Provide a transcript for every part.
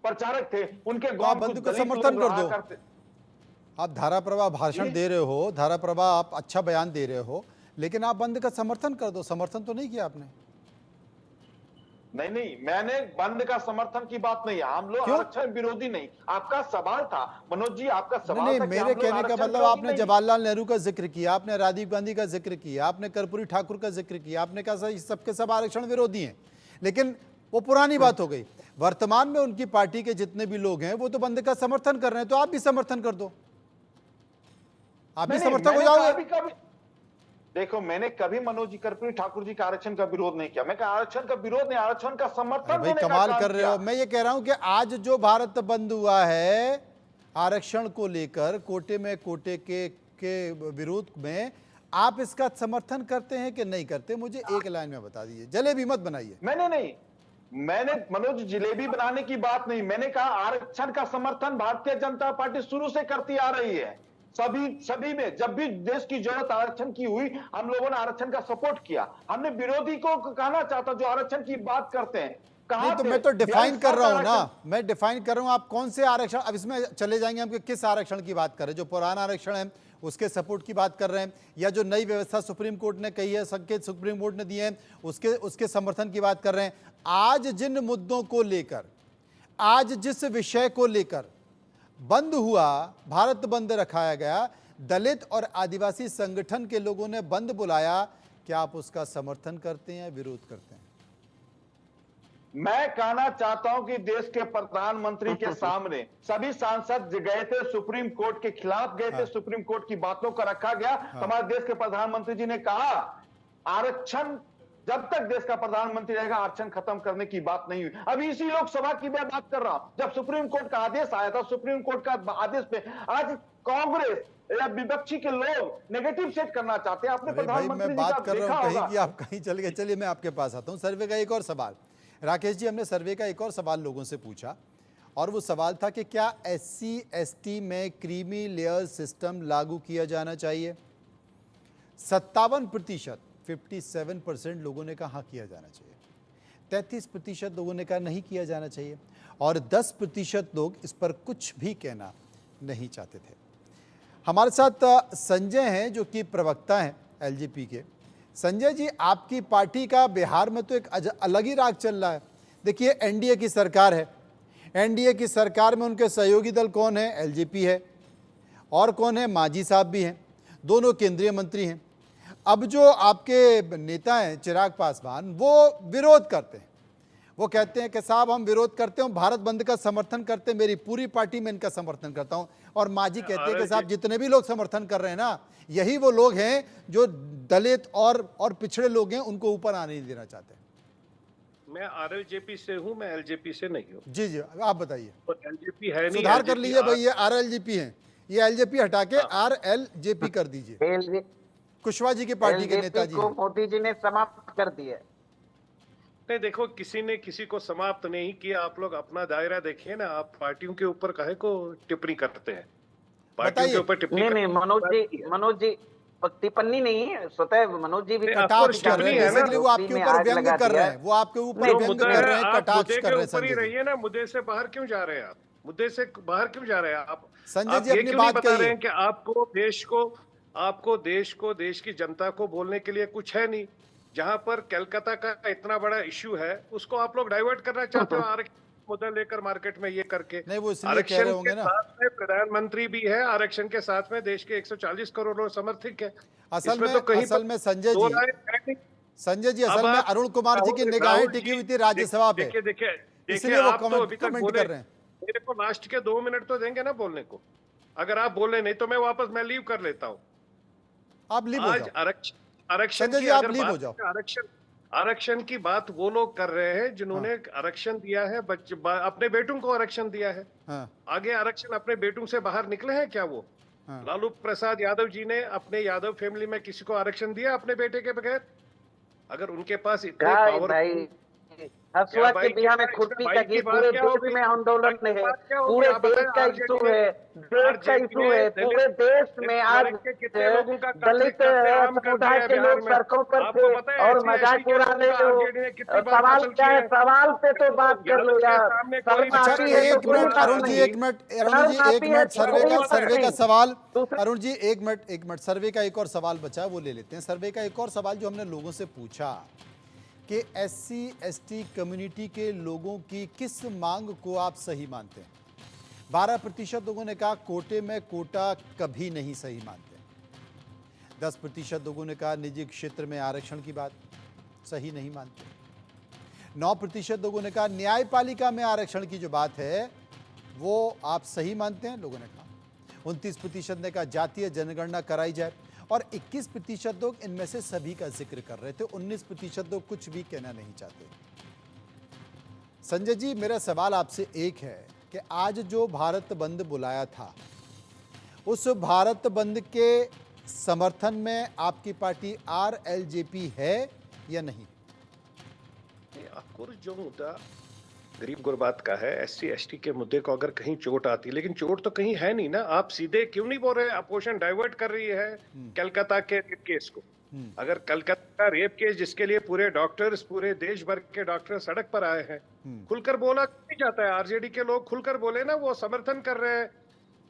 प्रचारक थे, उनके तो आप गांव में बंद कुछ को दलित समर्थन लोग कर रहा दो। करते। आप धारा प्रवाह भाषण दे रहे हो, धारा प्रवाह आप अच्छा बयान दे रहे हो, लेकिन आप बंद का समर्थन कर दो। समर्थन तो नहीं किया आपने। नहीं नहीं, मैंने बंद का समर्थन की बात नहीं है, हम लोग क्यों? आरक्षण विरोधी नहीं। आपका सवाल था मनोज जी, आपका नहीं सवाल नहीं, था कि मेरे हम लोग कहने का आरक्षण मतलब विरोधी आपने नहीं। जवाहरलाल नेहरू का जिक्र किया, आपने राजीव गांधी का जिक्र किया, आपने कर्पूरी ठाकुर का जिक्र किया, आपने कहा सर सबके सब आरक्षण विरोधी हैं, लेकिन वो पुरानी बात हो गई। वर्तमान में उनकी पार्टी के जितने भी लोग हैं वो तो बंद का समर्थन कर रहे हैं, तो आप भी समर्थन कर दो, आप भी नहीं नहीं, समर्थक हो मैंने जाओगे। कभी कभी देखो, मैंने कभी मनोज जी, कर्पूरी ठाकुर जी का आरक्षण का विरोध नहीं किया। मैं कहा आरक्षण का विरोध नहीं, आरक्षण का अरे समर्थन भाई देने का कमाल काम कर रहे किया। हो। मैं ये कह रहा हूं कि आज जो भारत बंद हुआ है आरक्षण को लेकर, कोटे में कोटे के विरोध में, आप इसका समर्थन करते हैं कि नहीं करते? मुझे एक लाइन में बता दीजिए, जलेबी मत बनाइए। मैंने नहीं, मैंने मनोज जिलेबी बनाने की बात नहीं, मैंने कहा आरक्षण का समर्थन भारतीय जनता पार्टी शुरू से करती आ रही है। सभी सभी में जब भी देश की जरूरत आरक्षण की हुई, हम लोगों ने आरक्षण का सपोर्ट किया। हमने विरोधी को कहना चाहता जो आरक्षण की बात करते हैं, नहीं कहां तो थे मैं तो डिफाइन 42 कर साल रहा का हूं ना, आरक्षण। मैं डिफाइन कर रहा हूं। आप कौन से आरक्षण, अब इसमें चले जाएंगे हम कि किस आरक्षण की बात कर रहे हैं? जो पुराना आरक्षण है उसके सपोर्ट की बात कर रहे हैं, या जो नई व्यवस्था सुप्रीम कोर्ट ने कही है, संकेत सुप्रीम कोर्ट ने दिए हैं, उसके उसके समर्थन की बात कर रहे हैं? आज जिन मुद्दों को लेकर, आज जिस विषय को लेकर बंद हुआ, भारत बंद रखाया गया, दलित और आदिवासी संगठन के लोगों ने बंद बुलाया, क्या आप उसका समर्थन करते हैं या विरोध करते हैं? मैं कहना चाहता हूं कि देश के प्रधानमंत्री के सामने सभी सांसद गए थे, सुप्रीम कोर्ट के खिलाफ गए थे, हाँ सुप्रीम कोर्ट की बातों को रखा गया। हाँ। हमारे देश के प्रधानमंत्री जी ने कहा आरक्षण, जब तक देश का प्रधानमंत्री रहेगा आरक्षण खत्म करने की बात नहीं हुई। अभी इसी लोकसभा की मैं बात कर रहा हूं, जब सुप्रीम कोर्ट का आदेश आया था, सुप्रीम कोर्ट का आदेश पे आज कांग्रेस या विपक्षी के लोग नेगेटिव सेट करना चाहते हैं। आपने अरे भाई मैं प्रधानमंत्री जी का बात कर रहा हूं देखा कहीं होगा। कि आप कहीं चल गए। चलिए मैं आपके पास आता हूं। सर्वे का एक और सवाल, राकेश जी, हमने सर्वे का एक और सवाल लोगों से पूछा, और वो सवाल था कि क्या SC ST में क्रीमी लेयर सिस्टम लागू किया जाना चाहिए? 57%, 57% लोगों ने कहा हाँ किया जाना चाहिए, 33% लोगों ने कहा नहीं किया जाना चाहिए, और 10% लोग इस पर कुछ भी कहना नहीं चाहते थे। हमारे साथ संजय हैं जो कि प्रवक्ता हैं LJP के। संजय जी, आपकी पार्टी का बिहार में तो एक अलग ही राग चल रहा है। देखिए NDA की सरकार है, NDA की सरकार में उनके सहयोगी दल कौन है? LJP है, और कौन है? मांझी साहब भी हैं, दोनों केंद्रीय मंत्री हैं। अब जो आपके नेता हैं चिराग पासवान, वो विरोध करते हैं, वो कहते हैं कि साहब हम विरोध करते हैं, भारत बंद का समर्थन करते हैं, मेरी पूरी पार्टी में इनका समर्थन करता हूं। और मांझी कहते हैं कि साहब जितने भी लोग समर्थन कर रहे हैं ना, यही वो लोग हैं जो दलित और पिछड़े लोग हैं, उनको ऊपर आने नहीं देना चाहते। मैं RLJP से हूं, मैं LJP से नहीं हूं। जी जी, आप बताइए। और LJP है नहीं, सुधार कर LJP लीजिए भाई, ये RLJP है, ये LJP हटा के RLJP कर दीजिए। कुशवाहा जी की पार्टी के नेताजी को हैं। मोदी जी ने समाप्त कर दिया। नहीं, देखो किसी ने किसी को समाप्त नहीं किया। आप लोग अपना दायरा देखिए ना, आप पार्टियों के ऊपर काहे को टिप्पणी करते हैं? पार्टियों के ऊपर टिप्पणी नहीं मनोज जी टिप्पणी नहीं है, स्वतः मनोज जी भी कटाक्ष कर रहे हैं, बेसिकली वो आपके ऊपर व्यंग कर रहे हैं, वो आपके ऊपर व्यंग कर रहे हैं, कटाक्ष कर रहे हैं। संजय जी रहिए ना, मुद्दे से बाहर क्यों जा रहे हैं आप? मुद्दे से बाहर क्यों जा रहे हैं आप? संजय जी ये अपनी क्यों नहीं बात बता रहे कहिए। हैं कि आपको देश की जनता को बोलने के लिए कुछ है नहीं? जहां पर कलकत्ता का इतना बड़ा इश्यू है, उसको आप लोग डाइवर्ट करना चाहते हो आरक्षण मुद्दा लेकर, मार्केट में ये करके। नहीं, वो इसलिए कह आरक्षण रहे होंगे के ना। साथ में प्रधानमंत्री भी है, आरक्षण के साथ में देश के 140 करोड़ लोग समर्थक है। असल में संजय दो जी, राय है नहीं। असल में अरुण कुमार जी की निगाहें टिकी हुई थी राज्यसभा पे, देखिए इसलिए वो आप तो अभी तक कमेंट बोले, कर रहे हैं। मेरे को लास्ट के 2 मिनट तो देंगे ना बोलने को। अगर आप बोले नहीं तो मैं वापस लीव कर लेता हूँ। आप लीव हो आज जाओ आरक्षण संजय की जी, आप अगर लीव हो बात जाओ। आरक्षण की बात वो लोग कर रहे हैं जिन्होंने हाँ आरक्षण दिया है, अपने बेटों को आरक्षण दिया है। हाँ आगे आरक्षण अपने बेटों से बाहर निकले हैं क्या वो? हाँ। लालू प्रसाद यादव जी ने अपने यादव फैमिली में किसी को आरक्षण दिया अपने बेटे के बगैर? अगर उनके पास इतने क्या पावर, भाई हसुआ भाई के बिहा में क्या खुरपी इसमें का भाई की गीत बात पूरे क्या देश होगी? में आंदोलन भाई है, की बात क्या होगी? पूरे आप देश बताएं, का इशू है, देश का इशू है, पूरे देश में आज के कितने लोगों का दलित कत्लेआम कर दिया समुदाय है के बिहार लोग में? सड़कों पर आपको थे पता है और एससी मजाक एसटी के उड़ा लोगों रहे का हो। आरजेडी ने कितनी बार सवाल कत्ल क्या किया है? है? सवाल पे तो बात कर लो गलत के यार। सामने कोई शर्म अच्छा, आती है तो एक कोई मिनट बात अरुण जी, नहीं। एक मिनट अरुण जी, शर्म एक आती है मिनट तो सर्वे कोई का बात सर्वे का नहीं। सवाल। दूसरे अरुण जी एक मिनट सर्वे का एक और सवाल बचा है, वो ले लेते हैं। सर्वे का एक और सवाल जो हमने लोगों से पूछा कि एससी एसटी कम्युनिटी के लोगों की किस मांग को आप सही मानते हैं? 12% लोगों ने कहा कोटे में कोटा कभी नहीं सही मानते। 10% लोगों ने कहा निजी क्षेत्र में आरक्षण की बात सही नहीं मानते। 9% लोगों ने कहा न्यायपालिका में आरक्षण की जो बात है वो आप सही मानते हैं, लोगों ने कहा। 29% ने कहा जातीय जनगणना कराई जाए और 21% लोग इनमें से सभी का जिक्र कर रहे थे। 19% लोग कुछ भी कहना नहीं चाहते। संजय जी, मेरा सवाल आपसे एक है कि आज जो भारत बंद बुलाया था, उस भारत बंद के समर्थन में आपकी पार्टी आरएलजेपी है या नहीं? ऑफकोर्स जो मुद्दा गरीब गुरबात का है, एससी एसटी के मुद्दे को अगर कहीं चोट आती, लेकिन चोट तो कहीं है नहीं ना। आप सीधे क्यों नहीं बोल रहे? अपोजिशन डाइवर्ट कर रही है कलकत्ता के रेप केस को। अगर कलकत्ता रेप केस जिसके लिए पूरे डॉक्टर्स, पूरे देश भर के डॉक्टर सड़क पर आए हैं, खुलकर बोला नहीं जाता है? आरजेडी के लोग खुलकर बोले ना, वो समर्थन कर रहे हैं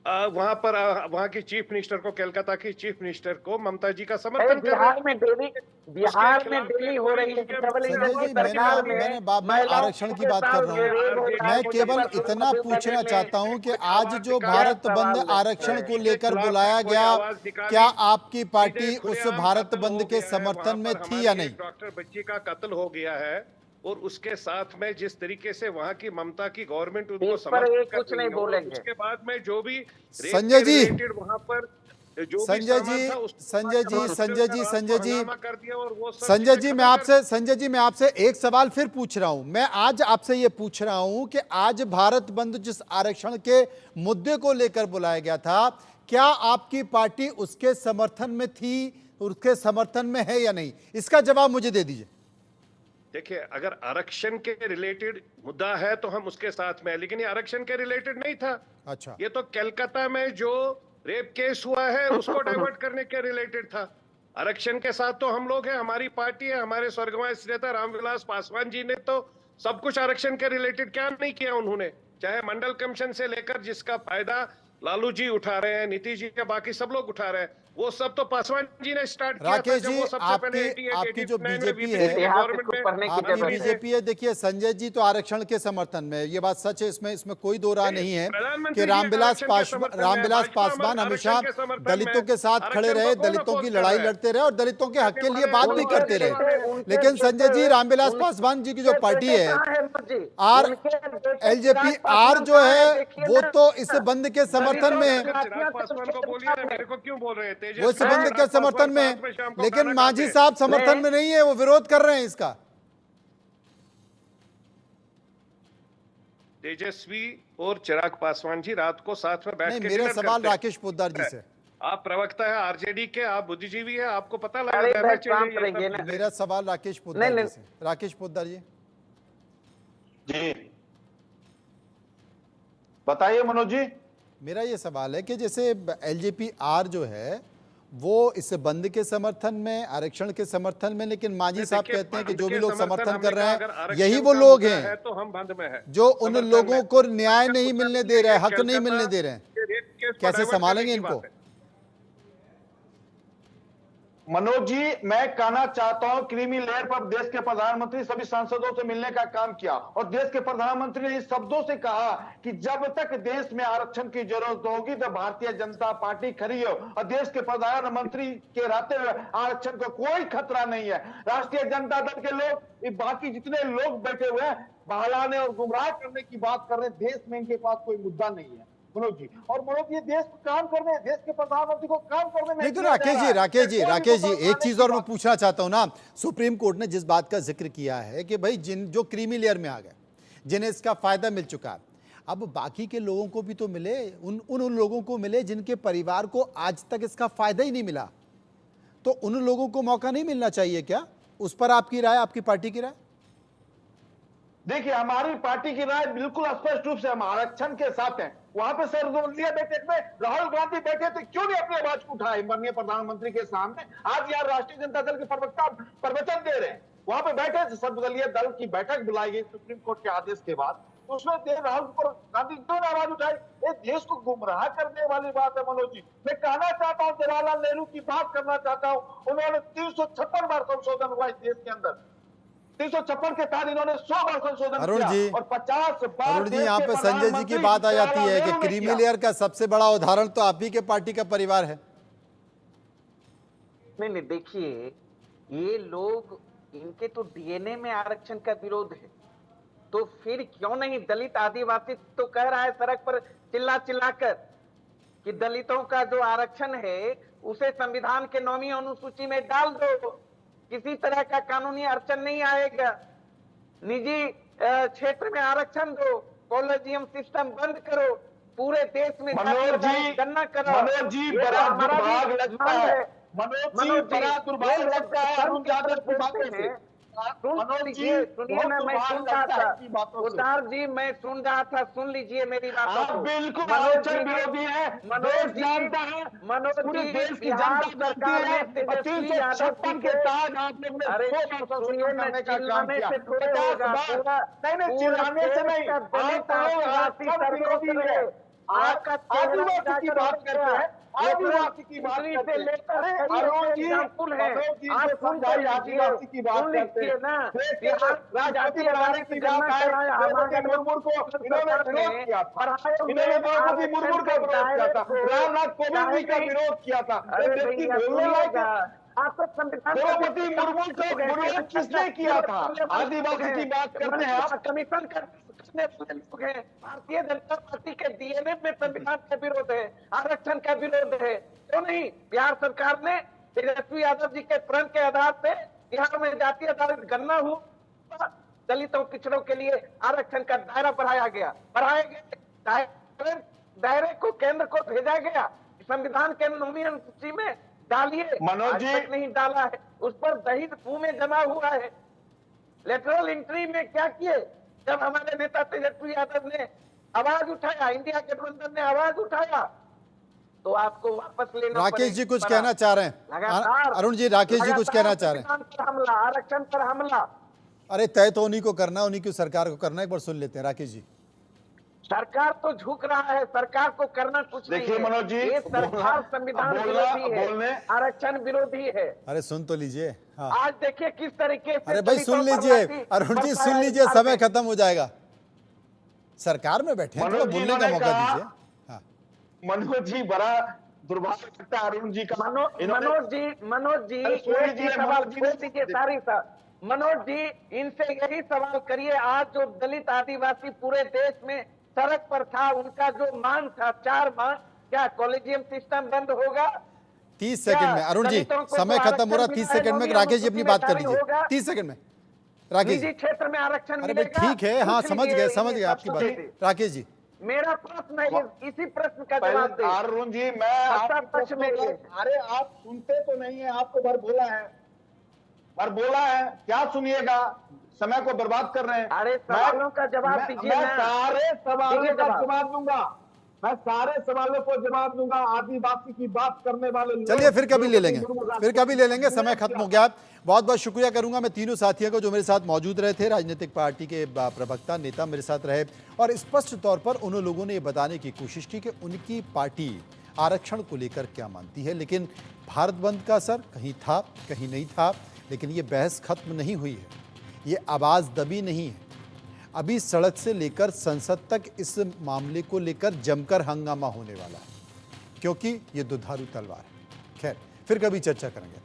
वहां पर वहां की चीफ मिनिस्टर को, कलकत्ता की चीफ मिनिस्टर को, ममता जी का समर्थन कर रहे बिहार हैं। में डेली हो रही है डबल इंजन संजय की जी, सरकार में मैंने महिलाओं आरक्षण की के बात साथ कर रहा हूँ। रेप हो रहा है, मैं मुझे केवल परसों इतना नबी पूछना नगर में चाहता हूँ कि आज जो क्या भारत बंद सवाल है? आरक्षण को लेकर खिलाफ बुलाया कोई गया, आवाज निकाली, क्या आपकी सीधे पार्टी उस खुलेआम भारत कत्ल बंद हो के गया है। समर्थन वहां में पर थी हमारी या एक नहीं? डॉक्टर बच्ची का कत्ल हो गया है और उसके साथ में जिस तरीके से वहां की ममता की गवर्नमेंट उनको इस पर समर्थन ये कर कुछ रही नहीं है, और बोलेंगे। उसके बाद में जो भी रेप संजय के जी, रिलेटेड वहां पर जो भी सामान था उसको संजय जी, हंगामा कर दिया और वो सब संजय चीजें जी, खत्म मैं आपसे एक सवाल फिर पूछ रहा हूं। मैं आज आपसे ये पूछ रहा हूं कि आज भारत बंद जिस आरक्षण के मुद्दे को लेकर बुलाया गया था, क्या आपकी पार्टी उसके समर्थन में थी, उसके समर्थन में है या नहीं? इसका जवाब मुझे दे दीजिए। देखिए, अगर आरक्षण के रिलेटेड मुद्दा है तो हम उसके साथ में है, लेकिन ये आरक्षण के रिलेटेड नहीं था। अच्छा, ये तो कलकत्ता में जो रेप केस हुआ है उसको डाइवर्ट करने के रिलेटेड था। आरक्षण के साथ तो हम लोग हैं, हमारी पार्टी है, हमारे स्वर्गवासी नेता रामविलास पासवान जी ने तो सब कुछ आरक्षण के रिलेटेड क्या नहीं किया उन्होंने, चाहे मंडल कमीशन से लेकर जिसका फायदा लालू जी उठा रहे हैं, नीतीश जी के बाकी सब लोग उठा रहे हैं, वो सब तो पासवान जी ने स्टार्ट किया था। राकेश जब जी, वो सबसे पहले आपकी जो 88, 89 में बीजेपी VP है, की गवर्नमेंट में पढ़ने की आपकी जरूरत है। बीजेपी है, देखिए संजय जी तो आरक्षण के समर्थन में है, ये बात सच है, इसमें कोई दो राह नहीं है प्रधानमंत्री कि जी रामविलास पासवान हमेशा दलितों के साथ खड़े रहे, दलितों की लड़ाई लड़ते रहे और दलितों के हक के लिए बात भी करते रहे। लेकिन संजय जी, रामविलास पासवान जी की जो पार्टी है एलजेपी आर जो है, वो तो इस बंद के समर्थन में है, चिराग पासवान को बोलिए ना, मेरे को क्यों बोल रहे हैं? वो इस बंद के समर्थन में है, लेकिन मांझी साहब समर्थन में नहीं है, वो विरोध कर रहे हैं इसका। तेजस्वी और चिराग पासवान जी रात को साथ में बैठ नहीं, के मेरा डिनर सवाल करते हैं। राकेश पोद्दार जी से। आप प्रवक्ता है आरजेडी के, आप बुद्धिजीवी है, आपको पता अरे लगा भाई, शांत रहिए ना। मेरा सवाल राकेश पोद्दार नहीं, जी से। राकेश पोद्दार जी, जी बताइए मनोज जी। मेरा ये सवाल है कि जैसे एलजेपी आर जो है वो इस बंद के समर्थन में, आरक्षण के समर्थन में, लेकिन मांझी साहब कहते हैं कि जो भी लोग समर्थन कर रहे हैं यही वो लोग हैं तो हम बंद में है, जो उन लोगों को न्याय नहीं मिलने दे रहे हैं, हक नहीं मिलने दे रहे हैं। कैसे संभालेंगे इनको? मनोज जी, मैं कहना चाहता हूं, क्रीमी लेयर पर देश के प्रधानमंत्री सभी सांसदों से मिलने का काम किया और देश के प्रधानमंत्री ने इस शब्दों से कहा कि जब तक देश में आरक्षण की जरूरत होगी तो भारतीय जनता पार्टी खड़ी है और देश के प्रधानमंत्री के रहते हुए आरक्षण को कोई खतरा नहीं है। राष्ट्रीय जनता दल के लोग, बाकी जितने लोग बैठे हुए हैं, बहलाने और गुमराह करने की बात कर रहे हैं। देश में इनके पास कोई मुद्दा नहीं है मनोज जी, और मनोज जी देश को काम करने, देश के प्रधानमंत्री को काम करने में नहीं तो राकेश जी एक चीज और मैं पूछना चाहता हूं ना, सुप्रीम कोर्ट ने जिस बात का जिक्र किया है कि भाई जो क्रीमी लेयर में आ गए, जिन्हें इसका फायदा मिल चुका है, अब बाकी के लोगों को भी तो मिले, उन लोगों को मिले जिनके परिवार को आज तक इसका फायदा ही नहीं मिला, तो उन लोगों को मौका नहीं मिलना चाहिए क्या? उस पर आपकी राय, आपकी पार्टी की राय? देखिए, हमारी पार्टी की राय बिल्कुल स्पष्ट रूप से हम आरक्षण के साथ हैं। वहां पे सर्वदलीय बैठक में राहुल गांधी बैठे थे, क्यों नहीं अपनी आवाज को उठाए माननीय प्रधानमंत्री के सामने? आज यार राष्ट्रीय जनता दल के प्रवक्ता प्रवचन दे रहे हैं, वहां पे बैठे थे। सर्वदलीय दल की बैठक बुलाई गई सुप्रीम कोर्ट के आदेश के बाद, तो उसमें राहुल गांधी क्यों ना आवाज उठाई? ये देश को गुमराह करने वाली बात है मनोज जी। मैं कहना चाहता हूँ, जवाहरलाल नेहरू की बात करना चाहता हूँ। उन्होंने 356 बार संशोधन हुआ इस देश के अंदर, 356 के साथ इन्होंने 100 बार संशोधन अरुण किया जी, और 50 बार अरुण जी, देश यहाँ के पे संजय जी की बात आ जाती है कि क्रीमी लेयर का सबसे बड़ा उदाहरण तो आप ही के पार्टी का परिवार है। नहीं, देखिए, ये लोग, इनके तो डीएनए में आरक्षण का विरोध है, तो फिर क्यों नहीं दलित आदिवासी तो कह रहा है सड़क पर चिल्ला चिल्लाकर कि दलितों का जो आरक्षण है उसे संविधान के 9वीं अनुसूची में डाल दो, किसी तरह का कानूनी अड़चन नहीं आएगा। निजी क्षेत्र में आरक्षण दो, कॉलेजियम सिस्टम बंद करो, पूरे देश में मनोज जी, गणना करो। मनोज जी, ये बड़ा तो हमारा भी दुर्भाग्य लगता मांग है। मनोज जी, बड़ा दुर्भाग्य लगता है अरुण यादव की बातों से। मनोज जी, सुनिए ना, मैं सुन रहा था उदार जी, मैं सुन रहा था, सुन लीजिए मेरी बात। आप बिल्कुल आरक्षण विरोधी है, मनोज देश जानता है, मनोज पूरे जी, देश की बिहार जनता सरकार जानती ने है। और तेजस्वी यादव 356 के तहत आप लोग ने 100 बार संशोधन करने का काम किया, 50 बार। नहीं, चिल्लाने से नहीं, आप लोग आरक्षण विरोधी है। आदिवासी की बात करते हैं, आदिवासी की बात करते हैं। अरे अरुण जी, मनोज जी को समझाइए, आदिवासी की बात करते हैं। राष्ट्रपति बनाने की बात है, द्रौपदी मुर्मू को इन्होंने विरोध किया था, इन्होंने द्रौपदी मुर्मू का विरोध किया था, रामनाथ कोविंद जी का विरोध किया था। व्यक्ति बोलने लायक द्रौपदी मुर्मू का विरोध किसने किया था? आदिवासी की बात करते हैं आप। कमीशन करने वाले लोग हैं। भारतीय जनता पार्टी के डीएनए में संविधान का विरोध है, आरक्षण का विरोध है, क्यों नहीं? बिहार सरकार ने तेजस्वी यादव जी के प्रण के आधार पे बिहार में जातीय आधारित गणना हुआ, दलितों पिछड़ों के लिए आरक्षण का दायरा बढ़ाया गया, दायरे को केंद्र को भेजा गया, संविधान के 9वीं अनुसूची में डालिए। मनोज जी, आज तक नहीं डाला है, उस पर दहित मुंह में जमा हुआ है। लेटरल एंट्री में क्या किए? जब हमारे नेता तेजस्वी यादव ने आवाज उठाया, इंडिया गठबंधन ने आवाज उठाया, तो आपको वापस लेना। राकेश जी कुछ कहना चाह रहे हैं। अरुण जी, राकेश जी कुछ कहना चाह रहे हैं। हमला, आरक्षण पर हमला। अरे तय तो उन्हीं को करना, उन्हीं की सरकार को करना। एक बार सुन लेते हैं राकेश जी। सरकार तो झुक रहा है, सरकार को करना कुछ नहीं है। देखिए मनोज जी, ये सरकार संविधान विरोधी है, आरक्षण विरोधी है। अरे सुन तो लीजिए। हाँ। आज देखिए किस तरीके से। अरे भाई सुन लीजिए अरुण जी, सुन लीजिए, समय खत्म हो जाएगा। सरकार में बैठे हैं, थोड़ा बोलने का मौका दीजिए। हाँ। मनोज जी, बड़ा दुर्भाग्य लगता है अरुण जी का। मनोज जी एक ही सवाल छोड़ दीजिए सारी सा। मनोज जी, इनसे यही सवाल करिए, आज जो दलित आदिवासी पूरे देश में सड़क पर था, उनका जो मांग था, 4 मांग, क्या कॉलेजियम सिस्टम बंद होगा? 30 सेकंड में अरुण जी, समय खत्म हो रहा। 30 सेकंड में राकेश जी अपनी बात कर लीजिए। 30 सेकंड में राकेश जी। क्षेत्र में आरक्षण अरे भाई ठीक है, हाँ समझ गए आपकी बात। राकेश जी, मेरा प्रश्न है, इसी प्रश्न का जवाब दे। अरुण जी, मैं अरे आप सुनते तो नहीं है, आपको भर बोला है, क्या सुनिएगा? समय को बर्बाद कर रहे हैं। अरे सवालों का जवाब दीजिए। मैं सारे सवालों का जवाब दूंगा, मैं सारे सवालों को जवाब दूंगा। आदिवासी की बात करने वाले, चलिए फिर कभी ले लेंगे, समय खत्म हो गया। बहुत बहुत शुक्रिया करूंगा मैं तीनों साथियों को जो मेरे साथ मौजूद रहे थे। राजनीतिक पार्टी के प्रवक्ता, नेता मेरे साथ रहे और स्पष्ट तौर पर उन लोगों ने ये बताने की कोशिश की कि उनकी पार्टी आरक्षण को लेकर क्या मानती है। लेकिन भारत बंद का असर कहीं था, कहीं नहीं था। लेकिन ये बहस खत्म नहीं हुई है, ये आवाज़ दबी नहीं है। अभी सड़क से लेकर संसद तक इस मामले को लेकर जमकर हंगामा होने वाला है, क्योंकि ये दुधारू तलवार है। खैर, फिर कभी चर्चा करेंगे।